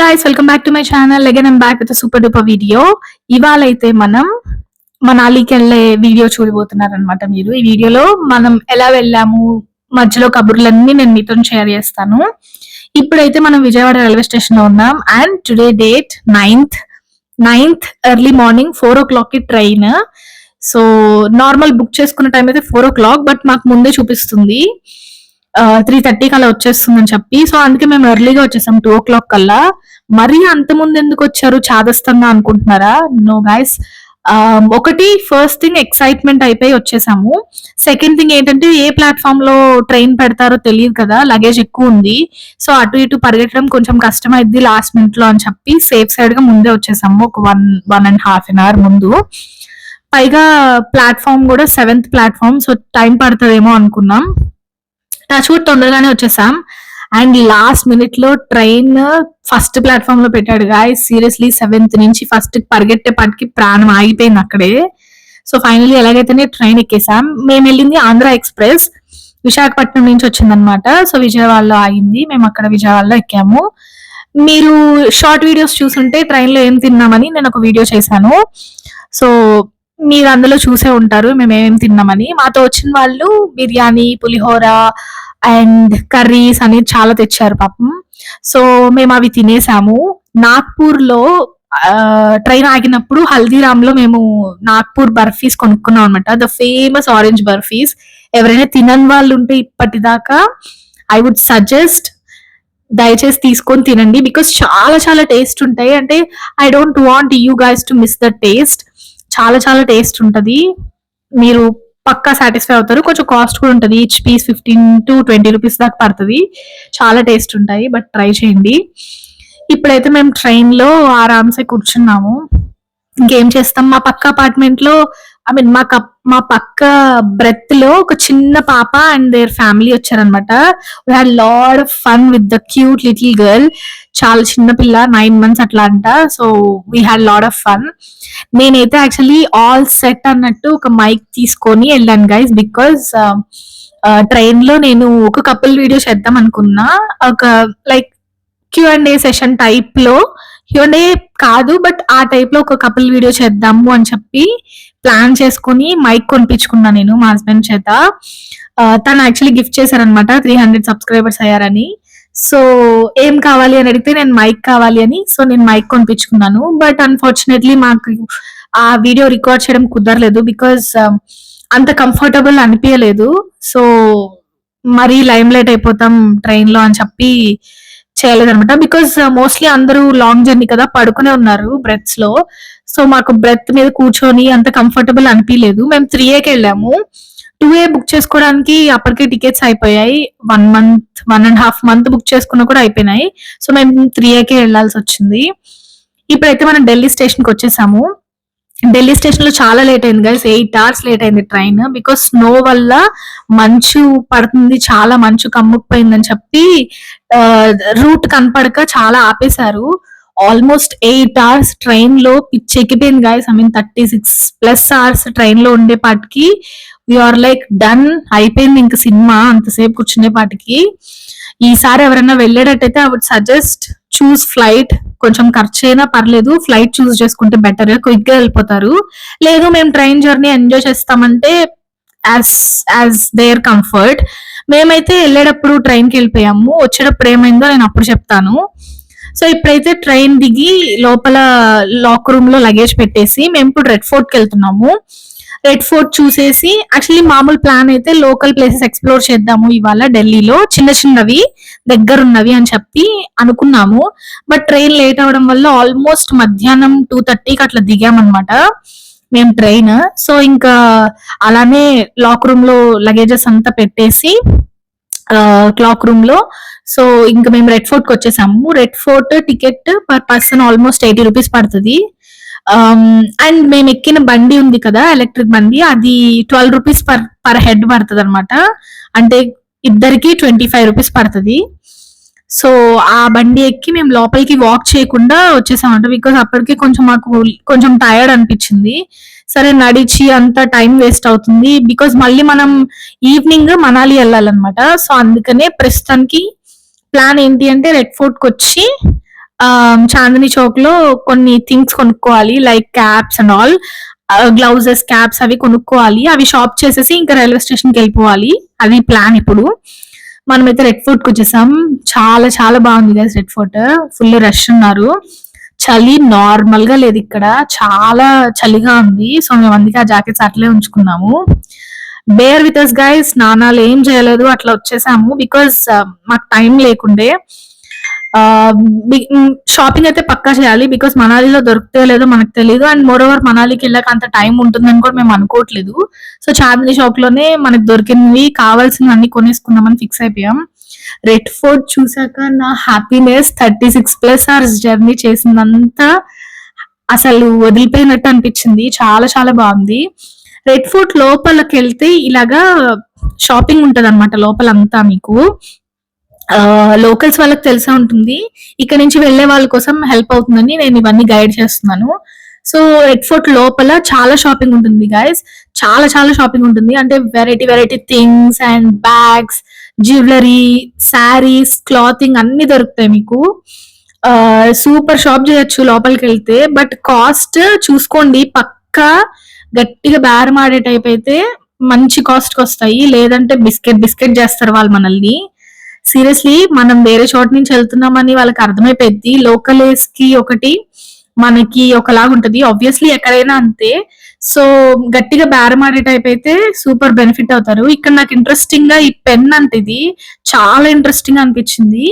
guys, welcome back to my channel. Again, I'm back with a super duper video. ఇవాళ అయితే మనం మనాలికి వెళ్ళే video చూడబోతున్నారనమాట. మీరు ఈ వీడియోలో మనం ఎలా వెళ్ళాము, మధ్యలో కబుర్లన్నీ నేను మీతో షేర్ చేస్తాను. ఇప్పుడైతే మనం విజయవాడ రైల్వే స్టేషన్ లో ఉన్నాం and today date 9th early morning 4 o'clock కి ట్రైన్. సో నార్మల్ బుక్ చేసుకున్న టైం అయితే 4 o'clock, బట్ మాకు ముందే చూపిస్తుంది 3:30 కల్లా వచ్చేస్తుందని చెప్పి. సో అందుకే మేము ఎర్లీగా వచ్చేసాం 2 o'clock కల్లా. మరీ అంత ముందు ఎందుకు వచ్చారు, చాదస్తంగా అనుకుంటున్నారా? నో గైస్, ఒకటి ఫస్ట్ థింగ్ ఎక్సైట్మెంట్ అయిపోయి వచ్చేసాము. సెకండ్ థింగ్ ఏంటంటే ఏ ప్లాట్ఫామ్ లో ట్రైన్ పెడతారో తెలియదు కదా, లగేజ్ ఎక్కువ ఉంది. సో అటు ఇటు పరిగెట్టడం కొంచెం కష్టం అయింది లాస్ట్ మినిట్ లో అని చెప్పి సేఫ్ సైడ్ గా ముందే వచ్చేసాము, ఒక 1.5 hour ముందు. పైగా ప్లాట్ఫామ్ కూడా 7th ప్లాట్ఫామ్, సో టైం పడుతుందేమో అనుకున్నాం. టచ్వుడ్ తొందరగానే వచ్చేసాం. అండ్ లాస్ట్ మినిట్ లో ట్రైన్ ఫస్ట్ ప్లాట్ఫామ్ లో పెట్టాడు గాయ్స్. సీరియస్లీ 7th నుంచి ఫస్ట్ పరిగెట్టేపాటికి ప్రాణం ఆగిపోయింది అక్కడే. సో ఫైనల్లీ ఎలాగైతేనే ట్రైన్ ఎక్కేసాం. మేము వెళ్ళింది ఆంధ్ర ఎక్స్ప్రెస్, విశాఖపట్నం నుంచి వచ్చిందనమాట. సో విజయవాడలో ఆగింది, మేము అక్కడ విజయవాడలో ఎక్కాము. మీరు షార్ట్ వీడియోస్ చూసుంటే ట్రైన్ లో ఏం తిన్నామని నేను ఒక వీడియో చేశాను. సో మీరు అందులో చూసే ఉంటారు మేము ఏమేమి తిన్నామని. మాతో వచ్చిన వాళ్ళు బిర్యానీ, పులిహోర అండ్ కర్రీస్ అనేది చాలా తెచ్చారు పాపం. సో మేము అవి తినేసాము. నాగ్పూర్ లో ట్రైన్ ఆగినప్పుడు హల్దీరామ్ లో మేము నాగ్పూర్ బర్ఫీస్ కొనుక్కున్నాం అనమాట, ద ఫేమస్ ఆరెంజ్ బర్ఫీస్. ఎవరైనా తినని వాళ్ళు ఉంటే ఇప్పటిదాకా ఐ వుడ్ సజెస్ట్, దయచేసి తీసుకొని తినండి, బికాస్ చాలా చాలా టేస్ట్ ఉంటాయి. అంటే I don't want you guys to miss the taste. చాలా చాలా టేస్ట్ ఉంటది, మీరు పక్కా సాటిస్ఫై అవుతారు. కొంచెం కాస్ట్ కూడా ఉంటుంది, ఈచ్ పీస్ 15 to 20 రూపీస్ దాకా పడుతుంది. చాలా టేస్ట్ ఉంటాయి, బట్ ట్రై చేయండి. ఇప్పుడైతే మేము ట్రైన్ లో ఆరామ్సే కూర్చున్నాము. ఇంకేం చేస్తాం, మా పక్క అపార్ట్మెంట్ లో ఐ మీన్ మా పక్క బ్రెత్ లో ఒక చిన్న పాప అండ్ దేర్ ఫ్యామిలీ వచ్చారనమాట. We had lot of fun with the cute little girl. చాలా చిన్న పిల్ల, 9 months అట్లా అంట. So we had lot of fun. నేనైతే యాక్చువల్లీ ఆల్ సెట్ అన్నట్టు ఒక మైక్ తీసుకొని వెళ్ళాను గైస్, బికాస్ ట్రైన్ లో నేను ఒక కపుల్ వీడియో చేద్దాం అనుకున్నా. ఒక లైక్ Q&A సెషన్ టైప్ లో, Q&A కాదు బట్ ఆ టైప్ లో ఒక కపుల్ వీడియో చేద్దాము అని చెప్పి ప్లాన్ చేసుకుని మైక్ కొనిపించుకున్నా నేను మా హస్బెండ్ చేత. తను యాక్చువల్లీ గిఫ్ట్ చేశారనమాట, 300 subscribers అయ్యారని. సో ఏం కావాలి అని అడిగితే నేను మైక్ కావాలి అని, సో నేను మైక్ కొనిపించుకున్నాను. బట్ అన్ఫార్చునేట్లీ మాకు ఆ వీడియో రికార్డ్ చేయడం కుదరలేదు, బికాస్ అంత కంఫర్టబుల్ అనిపించలేదు. సో మరీ లైమ్ లైట్ అయిపోతాం ట్రైన్ లో అని చెప్పి చేయలేదనమాట. బికాస్ మోస్ట్లీ అందరూ లాంగ్ జర్నీ కదా, పడుకునే ఉన్నారు బ్రెత్స్ లో. సో మాకు బ్రెత్ మీద కూర్చొని అంత కంఫర్టబుల్ అనిపించలేదు. మేము 3Aకి వెళ్ళాము. 2A బుక్ చేసుకోవడానికి అప్పటికే టికెట్స్ అయిపోయాయి. 1.5 month బుక్ చేసుకున్నా కూడా అయిపోయినాయి. సో మేము 3Aకే వెళ్ళాల్సి వచ్చింది. ఇప్పుడైతే మనం ఢిల్లీ స్టేషన్ కి వచ్చేసాము. ఢిల్లీ స్టేషన్ లో చాలా లేట్ అయింది గైస్, 8 hours లేట్ అయింది ట్రైన్. బికాస్ స్నో వల్ల మంచు పడుతుంది, చాలా మంచు కమ్ముకుపోయిందని చెప్పి రూట్ కనపడక చాలా ఆపేశారు. ఆల్మోస్ట్ 8 hours ట్రైన్ లో పిచ్చెక్కిపోయింది guys. I mean 36+ hours train లో ఉండేపాటికి వీఆర్ లైక్ డన్, అయిపోయింది ఇంక సినిమా అంతసేపు కూర్చునేపాటికి. ఈసారి ఎవరైనా వెళ్ళేటట్టయితే I would suggest choose flight. కొంచెం ఖర్చు అయినా పర్లేదు, ఫ్లైట్ చూస్ చేసుకుంటే బెటర్, క్విక్ గా వెళ్ళిపోతారు. లేదు మేము ట్రైన్ జర్నీ ఎంజాయ్ చేస్తామంటే యాజ్ దేర్ కంఫర్ట్. మేమైతే వెళ్ళేటప్పుడు ట్రైన్ కి వెళ్ళిపోయాము, వచ్చేటప్పుడు ఏమైందో నేను అప్పుడు చెప్తాను. సో ఇప్పుడైతే ట్రైన్ దిగి లోపల లాక్ రూమ్ లో లగేజ్ పెట్టేసి మేము ఇప్పుడు రెడ్ ఫోర్ట్ కి వెళ్తున్నాము. రెడ్ ఫోర్ట్ చూసేసి, యాక్చువల్లీ మామూలు ప్లాన్ అయితే లోకల్ ప్లేసెస్ ఎక్స్ప్లోర్ చేద్దాము ఇవాళ ఢిల్లీలో, చిన్న చిన్నవి దగ్గరున్నవి అని చెప్పి అనుకున్నాము. బట్ ట్రైన్ లేట్ అవడం వల్ల ఆల్మోస్ట్ మధ్యాహ్నం 2:30కి అట్లా దిగామన్నమాట మేము ట్రైన్. సో ఇంకా అలానే లాక్ రూమ్ లో లగేజెస్ అంతా పెట్టేసి క్లాక్ రూమ్ లో, సో ఇంకా మేము రెడ్ ఫోర్ట్ కి వచ్చేసాము. Red fort ticket per person almost 80 rupees పడుతుంది. అండ్ మేము ఎక్కిన బండి ఉంది కదా, ఎలక్ట్రిక్ బండి, అది 12 రూపీస్ పర్ హెడ్ పడుతుంది అనమాట. అంటే ఇద్దరికి 25 రూపీస్ పడుతుంది. సో ఆ బండి ఎక్కి మేము లోపలికి వాక్ చేయకుండా వచ్చేసామంట, బికాస్ అప్పటికి కొంచెం మాకు కొంచెం టైర్డ్ అనిపించింది. సరే నడిచి అంత టైం వేస్ట్ అవుతుంది, బికాస్ మళ్ళీ మనం ఈవినింగ్ మనాలి వెళ్ళాలన్నమాట. సో అందుకనే ప్రస్తుతానికి ప్లాన్ ఏంటి అంటే రెడ్ ఫోర్ట్ కి వచ్చి చాందిని చౌక్ లో కొన్ని థింగ్స్ కొనుక్కోవాలి, like caps and all, gloves, caps అవి కొనుక్కోవాలి. అవి షాప్ చేసేసి ఇంకా రైల్వే స్టేషన్ కి వెళ్ళిపోవాలి. అది ప్లాన్. ఇప్పుడు మనమైతే రెడ్ ఫోర్ట్ కి వచ్చేసాం. చాలా చాలా బాగుంది guys red fort. Full rush ఉన్నారు. చలి నార్మల్ గా లేదు ఇక్కడ, చాలా చలిగా ఉంది. సో మేము అందుకే ఆ జాకెట్స్ అట్లే ఉంచుకున్నాము. బేర్ విత్ అస్ గైస్, స్నానాలు ఏం చేయలేదు, అట్లా వచ్చేసాము. బికాస్ మాకు టైం లేకుండే. షాపింగ్ అయితే పక్కా చేయాలి, బికాస్ మనాలిలో దొరుకుతాయో లేదో మనకు తెలియదు. అండ్ మోర్ ఓవర్ మనాలికి వెళ్ళాక అంత టైం ఉంటుందని కూడా మేము అనుకోవట్లేదు. సో చాందిని షాప్ లోనే మనకు దొరికినవి కావాల్సినవన్నీ కొనేసుకుందామని ఫిక్స్ అయిపోయాం. రెడ్ ఫోర్ట్ చూసాక నా హ్యాపీనెస్ 36+ hours జర్నీ చేసిందంతా అసలు వదిలిపోయినట్టు అనిపించింది. చాలా చాలా బాగుంది. రెడ్ ఫోర్ట్ లోపలికి వెళ్తే ఇలాగా షాపింగ్ ఉంటది అనమాట లోపలంతా. మీకు లోకల్స్ వాళ్ళకి తెలిసే ఉంటుంది, ఇక్కడ నుంచి వెళ్లే వాళ్ళ కోసం హెల్ప్ అవుతుందని నేను ఇవన్నీ గైడ్ చేస్తున్నాను. సో రెడ్ ఫోర్ట్ లోపల చాలా షాపింగ్ ఉంటుంది గైస్, చాలా చాలా షాపింగ్ ఉంటుంది. అంటే variety variety things and bags, jewellery, saris, clothing అన్ని దొరుకుతాయి మీకు. సూపర్ షాప్ చేయొచ్చు లోపలికి వెళ్తే. బట్ కాస్ట్ చూసుకోండి, పక్కా గట్టిగా బేరం ఆడే టైప్ అయితే మంచి కాస్ట్ కి వస్తాయి. లేదంటే బిస్కెట్ చేస్తారు వాళ్ళు మనల్ని. సీరియస్లీ మనం వేరే చోట నుంచి వెళ్తున్నామని వాళ్ళకి అర్థమైపోయింది. లోకల్స్ కి ఒకటి, మనకి ఒకలాగా ఉంటది. ఆబ్వియస్లీ ఎక్కడైనా అంతే. సో గట్టిగా బేరం ఆడే టైప్ అయితే సూపర్ బెనిఫిట్ అవుతారు. ఇక్కడ నాకు ఇంట్రెస్టింగ్ గా ఈ పెన్ అంటే ఇది చాలా ఇంట్రెస్టింగ్ అనిపించింది.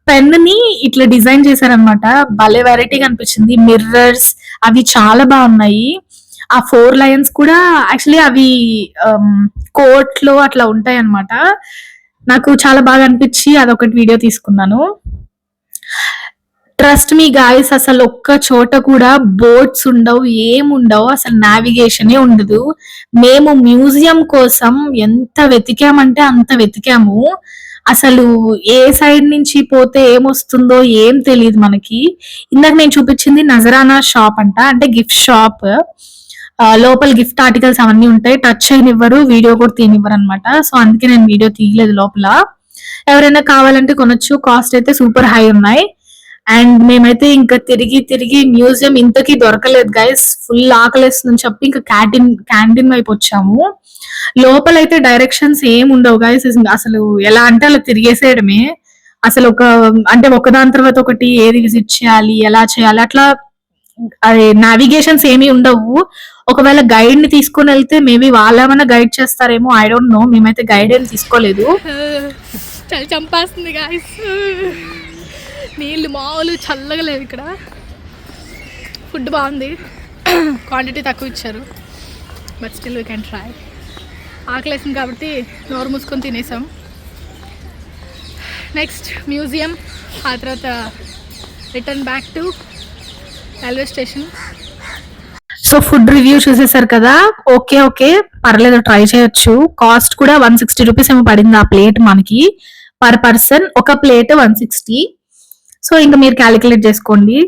పెన్ ని ఇట్లా డిజైన్ చేశారనమాట, భలే వెరైటీగా అనిపించింది. మిర్రర్స్ అవి చాలా బాగున్నాయి. ఆ 4 లైన్స్ కూడా యాక్చువల్లీ అవి కోట్ లో అట్లా ఉంటాయి అనమాట. నాకు చాలా బాగా అనిపించి అదొకటి వీడియో తీసుకున్నాను. ట్రస్ట్ మీ గాయస్, అసలు ఒక్క చోట కూడా బోట్స్ ఉండవు, ఏముండవు, అసలు నావిగేషన్ ఉండదు. మేము మ్యూజియం కోసం ఎంత వెతికామంటే అంత వెతికాము. అసలు ఏ సైడ్ నుంచి పోతే ఏమొస్తుందో ఏం తెలియదు మనకి. ఇందాక నేను చూపించింది నజరానా షాప్ అంట, అంటే గిఫ్ట్ షాప్. లోపల గిఫ్ట్ ఆర్టికల్స్ అవన్నీ ఉంటాయి. టచ్ చేయనివ్వరు, వీడియో కూడా తీయనివ్వరు అనమాట. సో అందుకే నేను వీడియో తీయలేదు లోపల. ఎవరైనా కావాలంటే కొనొచ్చు, కాస్ట్ అయితే సూపర్ హై ఉన్నాయి. అండ్ మేమైతే ఇంకా తిరిగి తిరిగి మ్యూజియం ఇంతకీ దొరకలేదు గైస్. ఫుల్ ఆకలిస్తుందని చెప్పి ఇంకా క్యాంటీన్ వైపు వచ్చాము. లోపలైతే డైరెక్షన్స్ ఏం ఉండవు గైస్, అసలు ఎలా అంటే అలా తిరిగేసేయడమే. అసలు అంటే ఒకదాని తర్వాత ఒకటి ఏది విజిట్ చేయాలి, ఎలా చేయాలి, అట్లా నావిగేషన్స్ ఏమీ ఉండవు. ఒకవేళ గైడ్ ని తీసుకొని వెళ్తే మేబీ వాళ్ళేమైనా గైడ్ చేస్తారేమో, ఐ డోంట్ నో. మేమైతే గైడ్ ఏం తీసుకోలేదు. చలి చంపేస్తుంది గాయస్. నీళ్ళు మామూలు చల్లగా లేవు ఇక్కడ. ఫుడ్ బాగుంది, క్వాంటిటీ తక్కువ ఇచ్చారు, but still we can try. ఆకలేసింది కాబట్టి నోరు మూసుకొని తినేసాం. నెక్స్ట్ మ్యూజియం, ఆ తర్వాత return back to railway station. So food review చూసేసారు కదా. ఓకే పర్లేదు, ట్రై చేయొచ్చు. కాస్ట్ కూడా 160 రూపీస్ ఏమో పడింది ఆ ప్లేట్ మనకి, పర్ పర్సన్. ఒక ప్లేట్ 160. సో ఇంకా మీరు క్యాలిక్యులేట్ చేసుకోండి.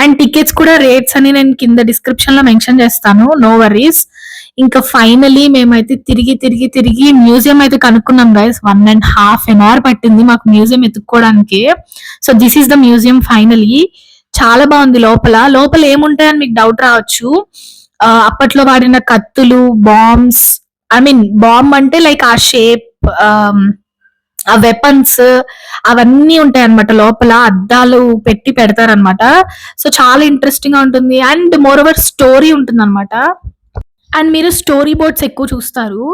అండ్ టికెట్స్ కూడా రేట్స్ అని నేను కింద డిస్క్రిప్షన్ లో మెన్షన్ చేస్తాను, నో వరీస్. ఇంకా ఫైనలీ మేమైతే తిరిగి తిరిగి తిరిగి మ్యూజియం అయితే కనుక్కున్నాం గైస్. 1.5 hours పట్టింది మాకు మ్యూజియం ఎత్తుక్కోవడానికి. So this is the museum finally. చాలా బాగుంది. లోపల ఏముంటాయని మీకు డౌట్ రావచ్చు. అప్పట్లో వాడిన కత్తులు, బాంబ్స్, బాంబ్ అంటే లైక్ ఆ షేప్, ఆ వెపన్స్ అవన్నీ ఉంటాయి అనమాట. లోపల అద్దాలు పెట్టి పెడతారనమాట. సో చాలా ఇంట్రెస్టింగ్ గా ఉంటుంది. అండ్ మోర్ ఓవర్ స్టోరీ ఉంటుంది అనమాట. అండ్ మీరు స్టోరీ బోర్డ్స్ ఎక్కువ చూస్తారు.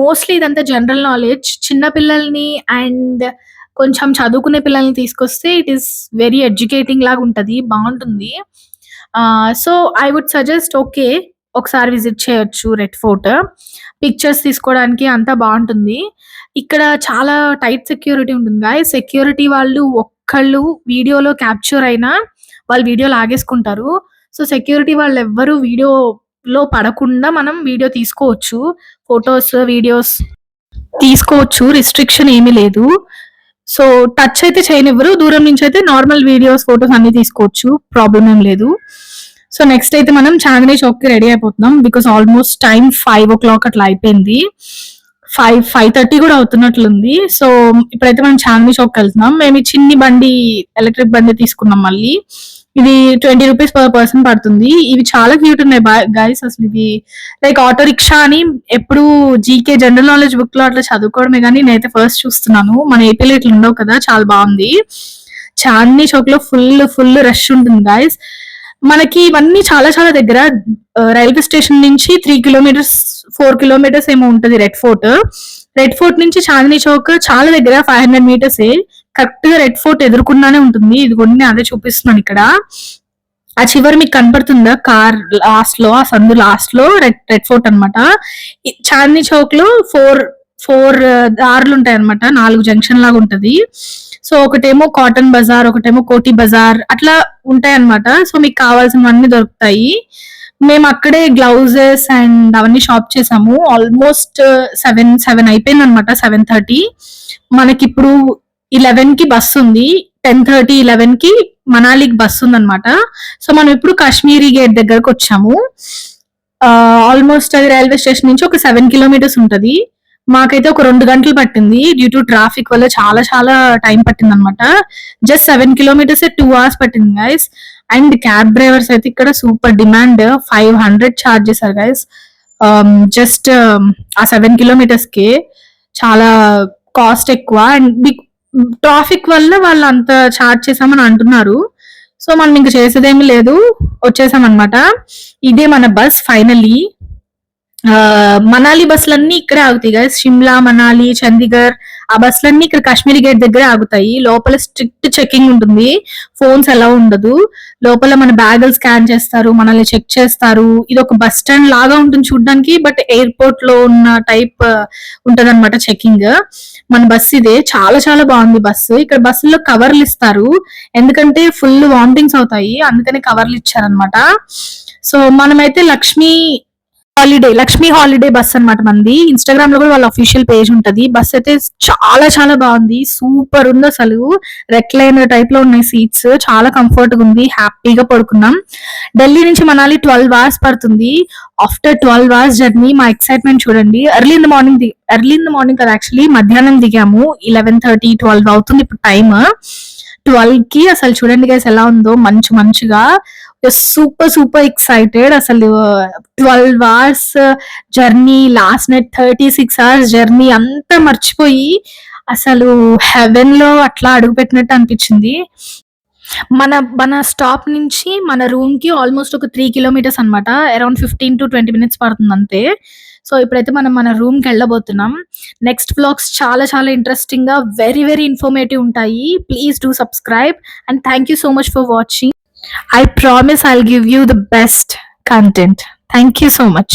మోస్ట్లీ ఇదంతా జనరల్ నాలెడ్జ్. చిన్న పిల్లల్ని అండ్ కొంచెం చదువుకునే పిల్లల్ని తీసుకొస్తే ఇట్ ఈస్ వెరీ ఎడ్యుకేటింగ్ లాగా ఉంటది, బాగుంటుంది. సో ఐ వుడ్ సజెస్ట్ ఒకసారి విజిట్ చేయొచ్చు రెడ్ ఫోర్ట్. పిక్చర్స్ తీసుకోవడానికి అంతా బాగుంటుంది. ఇక్కడ చాలా టైట్ సెక్యూరిటీ ఉంటుంది గాయస్. సెక్యూరిటీ వాళ్ళు ఒక్కళ్ళు వీడియోలో క్యాప్చర్ అయినా వాళ్ళు వీడియో లాగేసుకుంటారు. సో సెక్యూరిటీ వాళ్ళు ఎవ్వరు వీడియోలో పడకుండా మనం వీడియో తీసుకోవచ్చు, ఫొటోస్, వీడియోస్ తీసుకోవచ్చు. రిస్ట్రిక్షన్ ఏమీ లేదు. సో టచ్ అయితే చేయనివ్వరు. దూరం నుంచి అయితే నార్మల్ వీడియోస్, ఫొటోస్ అన్ని తీసుకోవచ్చు, ప్రాబ్లం ఏం లేదు. సో నెక్స్ట్ అయితే మనం చాందిని చౌక్ కి రెడీ అయిపోతున్నాం. బికాస్ ఆల్మోస్ట్ టైం 5 o'clock అట్లా అయిపోయింది. 5:30 కూడా అవుతున్నట్లుంది. సో ఇప్పుడైతే మనం చాందినీ చౌక్ వెళ్తున్నాం. మేము ఈ చిన్ని బండి, ఎలక్ట్రిక్ బండి తీసుకున్నాం. మళ్ళీ ఇది 20 రూపీస్ పర్ పర్సన్ పడుతుంది. ఇవి చాలా క్యూట్ ఉన్నాయి గైస్. అసలు ఇవి లైక్ ఆటో రిక్షా అని ఎప్పుడు జీకే జనరల్ నాలెడ్జ్ బుక్ లో అట్లా చదువుకోవడమే కానీ నేనైతే ఫస్ట్ చూస్తున్నాను. మన ఏపీలో ఇట్లా ఉండవు కదా, చాలా బాగుంది. చాందినీ చౌక్ లో ఫుల్ రష్ ఉంటుంది గైస్. మనకి ఇవన్నీ చాలా చాలా దగ్గర. రైల్వే స్టేషన్ నుంచి 3 కిలోమీటర్స్ 4 కిలోమీటర్స్ ఏమో ఉంటది రెడ్ ఫోర్ట్ నుంచి చాందినీ చౌక్ చాలా దగ్గర, 500 మీటర్స్. కరెక్ట్ గా రెడ్ ఫోర్ట్ ఎదుర్కొన్నానే ఉంటుంది. ఇది కొన్ని అదే చూపిస్తున్నాను ఇక్కడ. ఆ చివరి మీకు కనపడుతుందా కార్ లాస్ట్ లో, ఆ సందు లాస్ట్ లో రెడ్ ఫోర్ట్ అనమాట. చాందినీ చౌక్ లో ఫోర్ దారులు ఉంటాయి అనమాట, 4 జంక్షన్ లాగా ఉంటది. సో ఒకటేమో కాటన్ బజార్, ఒకటేమో కోటి బజార్, అట్లా ఉంటాయి అనమాట. సో మీకు కావాల్సినవన్నీ దొరుకుతాయి. మేము అక్కడే గ్లౌజెస్ అండ్ అవన్నీ షాప్ చేసాము. ఆల్మోస్ట్ 7 అయిపోయింది అనమాట, 7:30. మనకి ఇప్పుడు 11 కి బస్సు ఉంది. 10:30, 11 కి మనాలికి బస్సు ఉంది అనమాట. సో మనం ఇప్పుడు కాశ్మీరీ గేట్ దగ్గరకు వచ్చాము. ఆల్మోస్ట్ అది రైల్వే స్టేషన్ నుంచి ఒక 7 కిలోమీటర్స్ ఉంటది. మాకైతే ఒక 2 గంటలు పట్టింది. డ్యూ టు ట్రాఫిక్ వల్ల చాలా చాలా టైం పట్టింది అనమాట. జస్ట్ 7 కిలోమీటర్స్ 2 hours పట్టింది గైస్. అండ్ క్యాబ్ డ్రైవర్స్ అయితే ఇక్కడ సూపర్ డిమాండ్. 500 ఛార్జ్ చేశారు గైస్. జస్ట్ ఆ 7 కిలోమీటర్స్ కి చాలా కాస్ట్ ఎక్కువ. అండ్ బిగ్ ట్రాఫిక్ వల్ల వాళ్ళు అంత ఛార్జ్ చేసామని అంటున్నారు. సో మనం ఇంక చేసేదేమీ లేదు, వచ్చేసాం అనమాట. ఇదే మన బస్ ఫైనల్లీ. మనాలి బస్సులన్నీ ఇక్కడే ఆగుతాయి గైస్. షిమ్లా, మనాలి, చండీగఢ్ ఆ బస్సులన్నీ ఇక్కడ కాశ్మీరీ గేట్ దగ్గరే ఆగుతాయి. లోపల స్ట్రిక్ట్ చెకింగ్ ఉంటుంది, ఫోన్స్ ఎలా ఉండదు. లోపల మన బ్యాగులు స్కాన్ చేస్తారు, మనల్ని చెక్ చేస్తారు. ఇది ఒక బస్ స్టాండ్ లాగా ఉంటుంది చూడడానికి, బట్ ఎయిర్పోర్ట్ లో ఉన్న టైప్ ఉంటది అనమాట చెకింగ్. మన బస్ ఇదే, చాలా చాలా బాగుంది బస్సు. ఇక్కడ బస్సులో కవర్లు ఇస్తారు, ఎందుకంటే ఫుల్ వామిటింగ్స్ అవుతాయి, అందుకనే కవర్లు ఇచ్చారనమాట. సో మనమైతే లక్ష్మీ హాలిడే బస్ అన్నమాట మంది. ఇన్స్టాగ్రామ్ లో కూడా వాళ్ళ అఫీషియల్ పేజ్ ఉంటది. బస్ అయితే చాలా చాలా బాగుంది, సూపర్ ఉంది అసలు. రెక్లైనర్ టైప్ లో ఉన్నాయి సీట్స్, చాలా కంఫర్ట్ గా ఉంది, హ్యాపీగా పడుకున్నాం. ఢిల్లీ నుంచి మనాలి 12 hours పడుతుంది. ఆఫ్టర్ 12 hours జర్నీ మా ఎక్సైట్మెంట్ చూడండి. ఎర్లీ ఇన్ ద మార్నింగ్ కదా, యాక్చువల్లీ మధ్యాహ్నం దిగాము. 11:30, 12 అవుతుంది ఇప్పుడు టైమ్. 12 కి అసలు చూడండి గైస్ ఎలా ఉందో, మంచిగా సూపర్ ఎక్సైటెడ్ అసలు. 12 hours journey, last night 36 hours journey అంతా మర్చిపోయి అసలు హెవెన్ లో అట్లా అడుగు పెట్టినట్టు అనిపించింది. మన స్టాప్ నుంచి మన రూమ్ కి ఆల్మోస్ట్ ఒక 3 kilometers అనమాట. అరౌండ్ 15 to 20 minutes పడుతుంది అంతే. సో ఇప్పుడైతే మనం మన రూమ్ కి వెళ్ళబోతున్నాం. నెక్స్ట్ వ్లాగ్స్ చాలా చాలా ఇంట్రెస్టింగ్ గా, వెరీ ఇన్ఫర్మేటివ్ ఉంటాయి. Please do subscribe and thank you so much for watching. I promise I'll give you the best content. Thank you so much.